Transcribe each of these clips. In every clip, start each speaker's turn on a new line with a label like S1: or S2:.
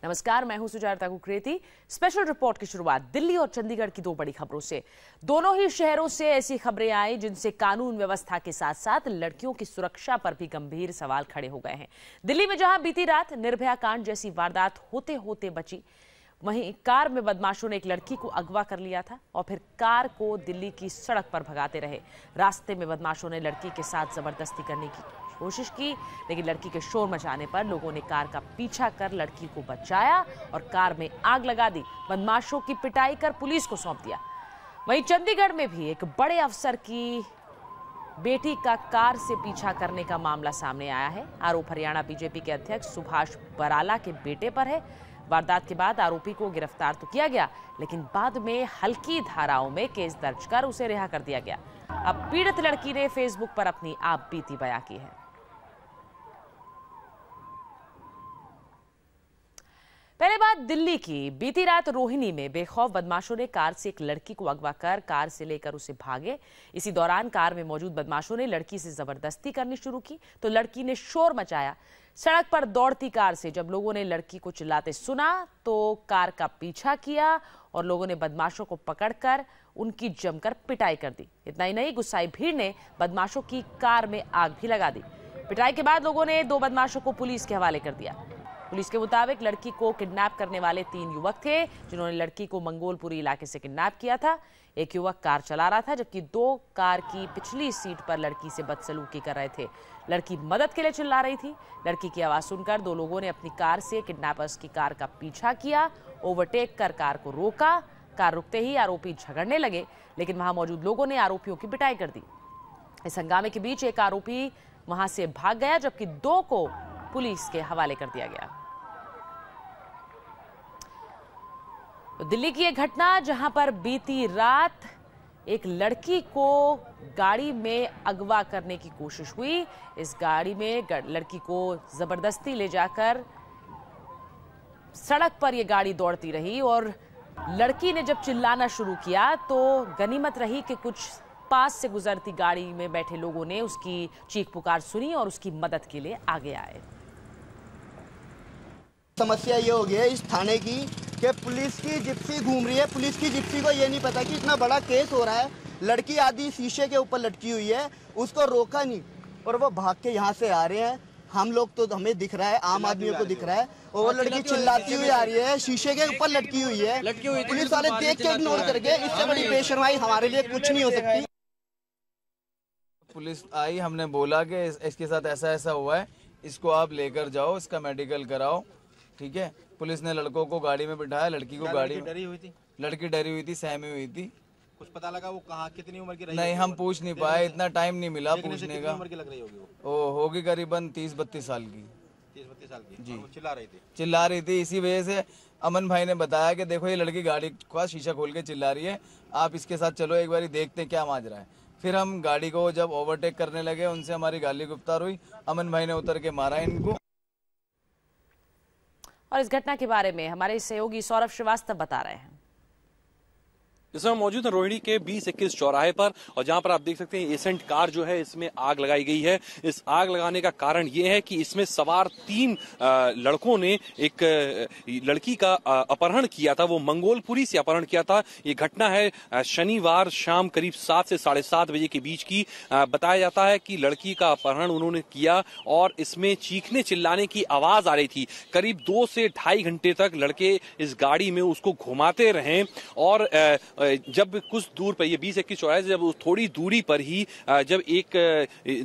S1: नमस्कार, मैं हूं सुजाता कुकरेती। स्पेशल रिपोर्ट की शुरुआत दिल्ली और चंडीगढ़ की दो बड़ी खबरों से। दोनों ही शहरों से ऐसी खबरें आई जिनसे कानून व्यवस्था के साथ साथ लड़कियों की सुरक्षा पर भी गंभीर सवाल खड़े हो गए हैं। दिल्ली में जहां बीती रात निर्भया कांड जैसी वारदात होते होते बची, वहीं कार में बदमाशों ने एक लड़की को अगवा कर लिया था और फिर कार को दिल्ली की सड़क पर भगाते रहे। रास्ते में बदमाशों ने लड़की के साथ जबरदस्ती करने की कोशिश की, लेकिन लड़की के शोर मचाने पर लोगों ने कार का पीछा कर लड़की को बचाया और कार में आग लगा दी। बदमाशों की पिटाई कर पुलिस को सौंप दिया। वहीं चंडीगढ़ में भी एक बड़े अफसर की बेटी का कार से पीछा करने का मामला सामने आया है। आरोप हरियाणा बीजेपी के अध्यक्ष सुभाष बराला के बेटे पर है। वारदात के बाद आरोपी को गिरफ्तार तो किया गया, लेकिन बाद में हल्की धाराओं में केस दर्ज कर उसे रिहा कर दिया गया। अब पीड़ित लड़की ने फेसबुक पर अपनी आप बीती बयां की है। पहले बात दिल्ली की। बीती रात रोहिणी में बेखौफ बदमाशों ने कार से एक लड़की को अगवा कर कार से लेकर उसे भागे। इसी दौरान कार में मौजूद बदमाशों ने लड़की से जबरदस्ती करनी शुरू की तो लड़की ने शोर मचाया। सड़क पर दौड़ती कार से जब लोगों ने लड़की को चिल्लाते सुना तो कार का पीछा किया और लोगों ने बदमाशों को पकड़कर उनकी जमकर पिटाई कर दी। इतना ही नहीं, गुस्साई भीड़ ने बदमाशों की कार में आग भी लगा दी। पिटाई के बाद लोगों ने दो बदमाशों को पुलिस के हवाले कर दिया। पुलिस के मुताबिक लड़की को किडनैप करने वाले 3 युवक थे, जिन्होंने लड़की को मंगोलपुरी इलाके से किडनैप किया था। एक युवक कार चला रहा था, जबकि 2 कार की पिछली सीट पर लड़की से बदसलूकी कर रहे थे। लड़की मदद के लिए चिल्ला रही थी। लड़की की आवाज सुनकर 2 लोगों ने अपनी कार से किडनैपर्स की कार का पीछा किया, ओवरटेक कर कार को रोका। कार रुकते ही आरोपी झगड़ने लगे, लेकिन वहां मौजूद लोगों ने आरोपियों की पिटाई कर दी। इस हंगामे के बीच एक आरोपी वहां से भाग गया, जबकि 2 को पुलिस के हवाले कर दिया गया। तो दिल्ली की एक घटना जहां पर बीती रात एक लड़की को गाड़ी में अगवा करने की कोशिश हुई। इस गाड़ी में लड़की को जबरदस्ती ले जाकर सड़क पर यह गाड़ी दौड़ती रही और लड़की ने जब चिल्लाना शुरू किया तो गनीमत रही कि कुछ पास से गुजरती गाड़ी में बैठे लोगों ने उसकी चीख पुकार सुनी और उसकी मदद के लिए आगे आए।
S2: समस्या ये हो गई है इस थाने की कि पुलिस की जिप्सी घूम रही है। पुलिस की जिप्सी को ये नहीं पता कि इतना बड़ा केस हो रहा है। लड़की आधी शीशे के ऊपर लटकी हुई है, उसको रोका नहीं और वो भाग के यहाँ से आ रहे हैं। हम लोग तो हमें दिख रहा है, आम आदमियों को दिख रहा है, और वो लड़की चिल्लाती हुई आ रही है, शीशे के ऊपर लटकी हुई है। पुलिस वाले देख के इग्नोर करके, इससे बड़ी बेशर्माई हमारे लिए कुछ नहीं हो सकती।
S3: पुलिस आई, हमने बोला कि इसके साथ ऐसा ऐसा हुआ है, इसको आप लेकर जाओ, इसका मेडिकल कराओ। ठीक है, पुलिस ने लड़कों को गाड़ी में बिठाया, लड़की को गाड़ी में।
S4: डरी हुई थी?
S3: लड़की डरी हुई थी, सहमी हुई थी।
S4: कुछ पता लगा वो कहाँ कितनी उम्र की रही?
S3: नहीं, हम पूछ नहीं पाए, इतना टाइम नहीं मिला पूछने का।
S4: उम्र की लग रही होगी
S3: वो होगी करीबन 30-32 साल की।
S4: 30-32 साल की
S3: जी।
S4: चिल्ला रही थी।
S3: इसी वजह से अमन भाई ने बताया कि देखो ये लड़की गाड़ी का शीशा खोल के चिल्ला रही है, आप इसके साथ चलो, एक बार देखते हैं क्या माजरा है। फिर हम गाड़ी को जब ओवरटेक करने लगे, उनसे हमारी गाली गुफ्तार हुई। अमन भाई ने उतर के मारा इनको।
S1: और इस घटना के बारे में हमारे सहयोगी सौरभ श्रीवास्तव बता रहे हैं।
S5: इस समय मौजूद है रोहिणी के 20-21 चौराहे पर, और जहां पर आप देख सकते हैं एसेंट कार जो है इसमें आग लगाई गई है। इस आग लगाने का कारण ये है कि इसमें सवार 3 लड़कों ने एक लड़की का अपहरण किया था। वो मंगोलपुरी से अपहरण किया था। ये घटना है शनिवार शाम करीब 7 से 7:30 बजे के बीच की। बताया जाता है कि लड़की का अपहरण उन्होंने किया और इसमें चीखने चिल्लाने की आवाज आ रही थी। करीब 2 से 2.5 घंटे तक लड़के इस गाड़ी में उसको घुमाते रहे और जब कुछ दूर पर, ये 20-21 चौराहे से जब थोड़ी दूरी पर ही जब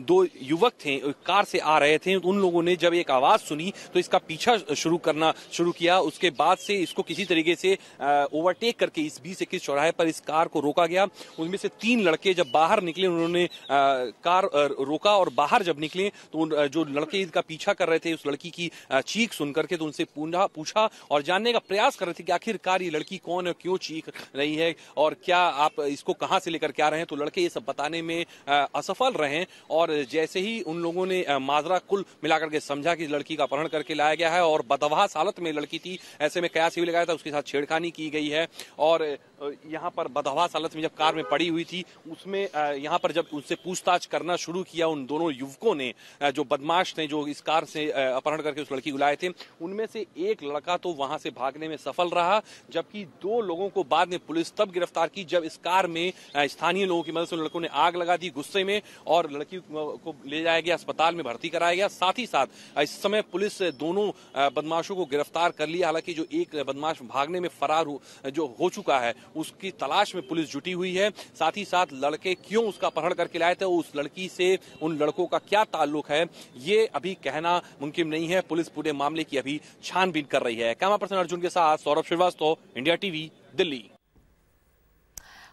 S5: 2 युवक थे कार से आ रहे थे, उन लोगों ने जब एक आवाज सुनी तो इसका पीछा करना शुरू किया। उसके बाद से इसको किसी तरीके से ओवरटेक करके इस 20-21 चौराहे पर इस कार को रोका गया। उनमें से 3 लड़के जब बाहर निकले, उन्होंने कार रोका और बाहर जब निकले तो जो लड़के इसका पीछा कर रहे थे उस लड़की की चीख सुन करके तो उनसे पूछा और जानने का प्रयास कर रहे थे कि आखिरकार ये लड़की कौन है, क्यों चीख रही है और क्या आप इसको कहां से लेकर के आ रहे हैं। तो लड़के ये सब बताने में असफल रहे और जैसे ही उन लोगों ने माजरा कुल मिलाकर के समझा कि लड़की का अपहरण करके लाया गया है और बदहवास हालत में लड़की थी, ऐसे में कयास भी लगाया था, उसके साथ छेड़खानी की गई है और यहाँ पर बदहवास हालत में जब कार में पड़ी हुई थी, उसमें यहाँ पर जब उनसे पूछताछ करना शुरू किया उन दोनों युवकों ने, जो बदमाश थे जो इस कार से अपहरण करके उस लड़की को लाए थे, उनमें से एक लड़का तो वहां से भागने में सफल रहा, जबकि 2 लोगों को बाद में पुलिस तब गिरफ्तार की जब इस कार में स्थानीय लोगों की मदद से उन लड़कों ने आग लगा दी गुस्से में, और लड़की को ले जाया गया, अस्पताल में भर्ती कराया गया। साथ ही साथ इस समय पुलिस दोनों बदमाशों को गिरफ्तार कर लिया। हालांकि जो एक बदमाश भागने में फरार हो चुका है, उसकी तलाश में पुलिस जुटी हुई है। साथ ही साथ लड़के क्यों उसका अपहरण करके लाए थे, उस लड़की से उन लड़कों का क्या ताल्लुक है, ये अभी कहना मुमकिन नहीं है। पुलिस पूरे मामले की अभी छानबीन कर रही है। कैमरा पर्सन अर्जुन के साथ सौरभ श्रीवास्तव, इंडिया टीवी, दिल्ली।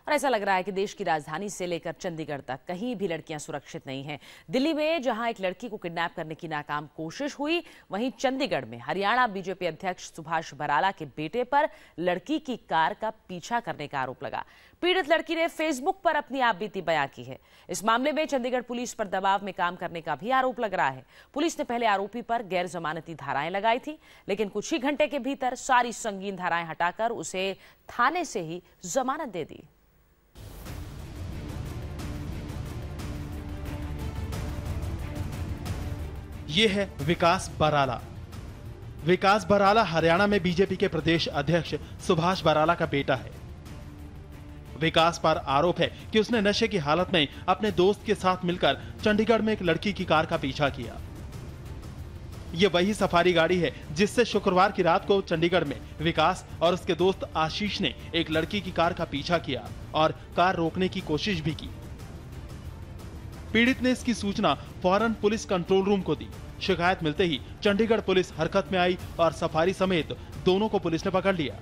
S1: और ऐसा लग रहा है कि देश की राजधानी से लेकर चंडीगढ़ तक कहीं भी लड़कियां सुरक्षित नहीं हैं। दिल्ली में जहां एक लड़की को किडनैप करने की नाकाम कोशिश हुई, वहीं चंडीगढ़ में हरियाणा बीजेपी अध्यक्ष सुभाष बराला के बेटे पर लड़की की कार का पीछा करने का आरोप लगा। पीड़ित लड़की ने फेसबुक पर अपनी आपबीती बयां की है। इस मामले में चंडीगढ़ पुलिस पर दबाव में काम करने का भी आरोप लग रहा है। पुलिस ने पहले आरोपी पर गैर जमानती धाराएं लगाई थी, लेकिन कुछ ही घंटे के भीतर सारी संगीन धाराएं हटाकर उसे थाने से ही जमानत दे दी।
S6: ये है विकास बराला। विकास बराला हरियाणा में बीजेपी के प्रदेश अध्यक्ष सुभाष बराला का बेटा है। विकास पर आरोप है कि उसने नशे की हालत में अपने दोस्त के साथ मिलकर चंडीगढ़ में एक लड़की की कार का पीछा किया। ये वही सफारी गाड़ी है जिससे शुक्रवार की रात को चंडीगढ़ में विकास और उसके दोस्त आशीष ने एक लड़की की कार का पीछा किया और कार रोकने की कोशिश भी की। पीड़ित ने इसकी सूचना फौरन पुलिस कंट्रोल रूम को दी। शिकायत मिलते ही चंडीगढ़ पुलिस हरकत में आई और सफारी समेत दोनों को पुलिस ने पकड़ लिया।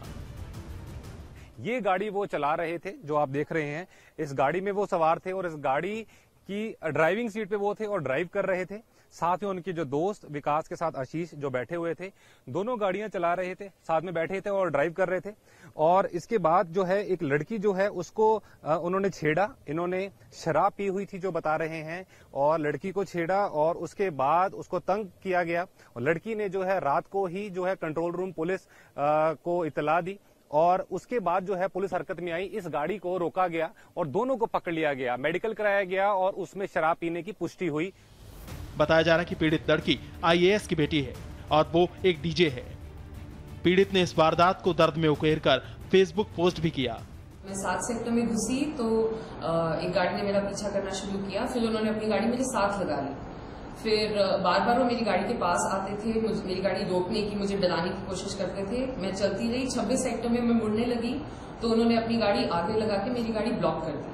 S7: ये गाड़ी वो चला रहे थे जो आप देख रहे हैं। इस गाड़ी में वो सवार थे और इस गाड़ी की ड्राइविंग सीट पे वो थे और ड्राइव कर रहे थे। साथ में उनके जो दोस्त विकास के साथ आशीष जो बैठे हुए थे, दोनों गाड़ियां चला रहे थे, साथ में बैठे थे और ड्राइव कर रहे थे। और इसके बाद जो है एक लड़की जो है उसको उन्होंने छेड़ा। इन्होंने शराब पी हुई थी जो बता रहे हैं, और लड़की को छेड़ा और उसके बाद उसको तंग किया गया। और लड़की ने जो है रात को ही जो है कंट्रोल रूम पुलिस को इतला दी और उसके बाद जो है पुलिस हरकत में आई। इस गाड़ी को रोका गया और दोनों को पकड़ लिया गया, मेडिकल कराया गया और उसमें शराब पीने की पुष्टि हुई।
S6: बताया जा रहा है कि पीड़ित लड़की IAS की बेटी है और वो एक डीजे है। पीड़ित ने इस वारदात को दर्द में उकेरकर फेसबुक पोस्ट भी किया।
S8: मैं 7 सेक्टर में घुसी तो एक गाड़ी ने मेरा पीछा करना शुरू किया। फिर उन्होंने अपनी गाड़ी मेरे साथ लगा ली। फिर बार बार वो मेरी गाड़ी के पास आते थे, मेरी गाड़ी रोकने की, मुझे डराने की कोशिश करते थे। मैं चलती रही। 26 सेक्टर में मैं मुड़ने लगी तो उन्होंने अपनी गाड़ी आगे लगा के मेरी गाड़ी ब्लॉक कर दी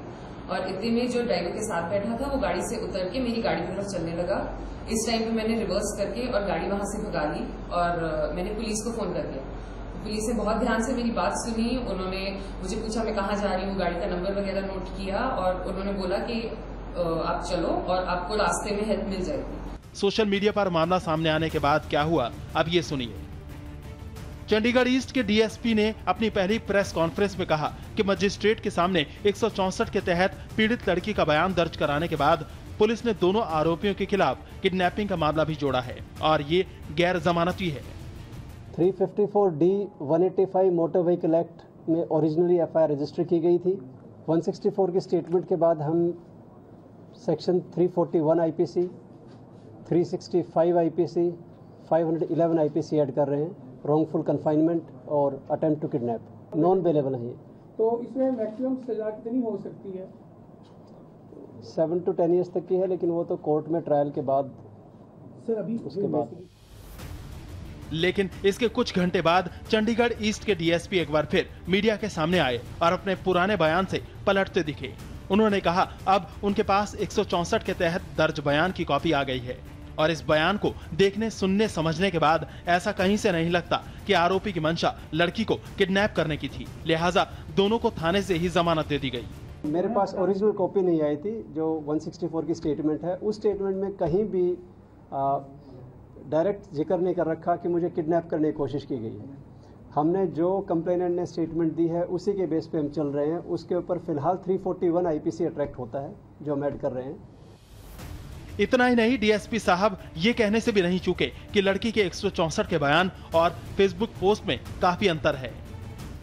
S8: और इतने में जो ड्राइवर के साथ बैठा था वो गाड़ी से उतर के मेरी गाड़ी की तरफ चलने लगा। इस टाइम पे मैंने रिवर्स करके और गाड़ी वहां से भगा ली और मैंने पुलिस को फोन कर दिया। पुलिस ने बहुत ध्यान से मेरी बात सुनी। उन्होंने मुझे पूछा मैं कहाँ जा रही हूँ, गाड़ी का नंबर वगैरह नोट किया और उन्होंने बोला कि आप चलो और आपको रास्ते में हेल्प मिल जाएगी।
S6: सोशल मीडिया पर मामला सामने आने के बाद क्या हुआ, अब ये सुनिए। चंडीगढ़ ईस्ट के डीएसपी ने अपनी पहली प्रेस कॉन्फ्रेंस में कहा कि मजिस्ट्रेट के सामने 164 के तहत पीड़ित लड़की का बयान दर्ज कराने के बाद पुलिस ने दोनों आरोपियों के खिलाफ किडनैपिंग का मामला भी जोड़ा है और ये गैर जमानती है।
S9: 354D 185 मोटर व्हीकल एक्ट में ओरिजिनली FIR रजिस्टर की गई थी। 164 की स्टेटमेंट के बाद हम section 341 IPC, 365 IPC, 511 IPC add कर रहे हैं, रॉन्गफुल कन्फाइनमेंट और attempt to kidnap. Non bailable है ये।
S10: तो इसमें मैक्सिमम सजा कितनी हो सकती है?
S9: 7 to 10 ईयर्स तक की है, लेकिन वो तो कोर्ट में ट्रायल के बाद
S10: सर अभी
S9: उसके बाद।
S6: लेकिन इसके कुछ घंटे बाद चंडीगढ़ ईस्ट के डीएसपी एक बार फिर मीडिया के सामने आए और अपने पुराने बयान से पलटते दिखे। उन्होंने कहा अब उनके पास 164 के तहत दर्ज बयान की कॉपी आ गई है और इस बयान को देखने, सुनने, समझने के बाद ऐसा कहीं से नहीं लगता कि आरोपी की मंशा लड़की को किडनैप करने की थी। लिहाजा दोनों को थाने से ही जमानत दे दी गई।
S9: मेरे पास ओरिजिनल कॉपी नहीं आई थी जो 164 की स्टेटमेंट है। उस स्टेटमेंट में कहीं भी डायरेक्ट जिक्र नहीं कर रखा कि मुझे किडनैप करने की कोशिश की गई है। हमने जो कंप्लेनेंट ने स्टेटमेंट दी है उसी के बेस पे हम चल रहे हैं। उसके ऊपर फिलहाल 341 IPC अट्रैक्ट होता है जो हम ऐड कर रहे हैं।
S6: इतना ही नहीं, डीएसपी साहब ये कहने से भी नहीं चूके कि लड़की के 164 के बयान और फेसबुक पोस्ट में काफी अंतर है।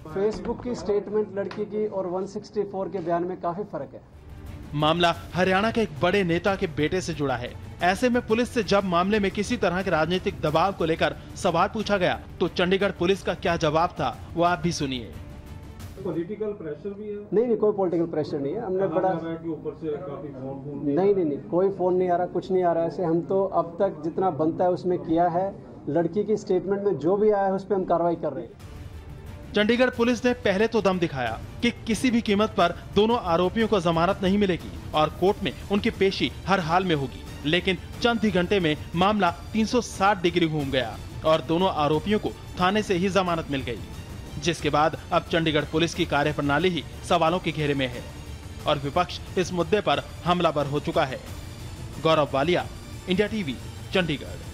S9: फेसबुक की स्टेटमेंट लड़की की और 164 के बयान में काफी फर्क है।
S6: मामला हरियाणा के एक बड़े नेता के बेटे से जुड़ा है। ऐसे में पुलिस से जब मामले में किसी तरह के राजनीतिक दबाव को लेकर सवाल पूछा गया तो चंडीगढ़ पुलिस का क्या जवाब था वो आप भी सुनिए।
S10: पॉलिटिकल प्रेशर भी है?
S9: नहीं, कोई पॉलिटिकल प्रेशर नहीं है। हमने बड़ा
S10: ऊपर से काफी फोन
S9: नहीं, कोई फोन नहीं आ रहा, कुछ नहीं आ रहा। ऐसे हम तो अब तक जितना बनता है उसमें किया है। लड़की की स्टेटमेंट में जो भी आया है उस पर हम कार्रवाई कर रहे हैं।
S6: चंडीगढ़ पुलिस ने पहले तो दम दिखाया कि किसी भी कीमत पर दोनों आरोपियों को जमानत नहीं मिलेगी और कोर्ट में उनकी पेशी हर हाल में होगी। लेकिन चंद ही घंटे में मामला 360 डिग्री घूम गया और दोनों आरोपियों को थाने से ही जमानत मिल गई, जिसके बाद अब चंडीगढ़ पुलिस की कार्यप्रणाली ही सवालों के घेरे में है और विपक्ष इस मुद्दे पर हमलावर हो चुका है। गौरव वालिया, इंडिया टीवी, चंडीगढ़।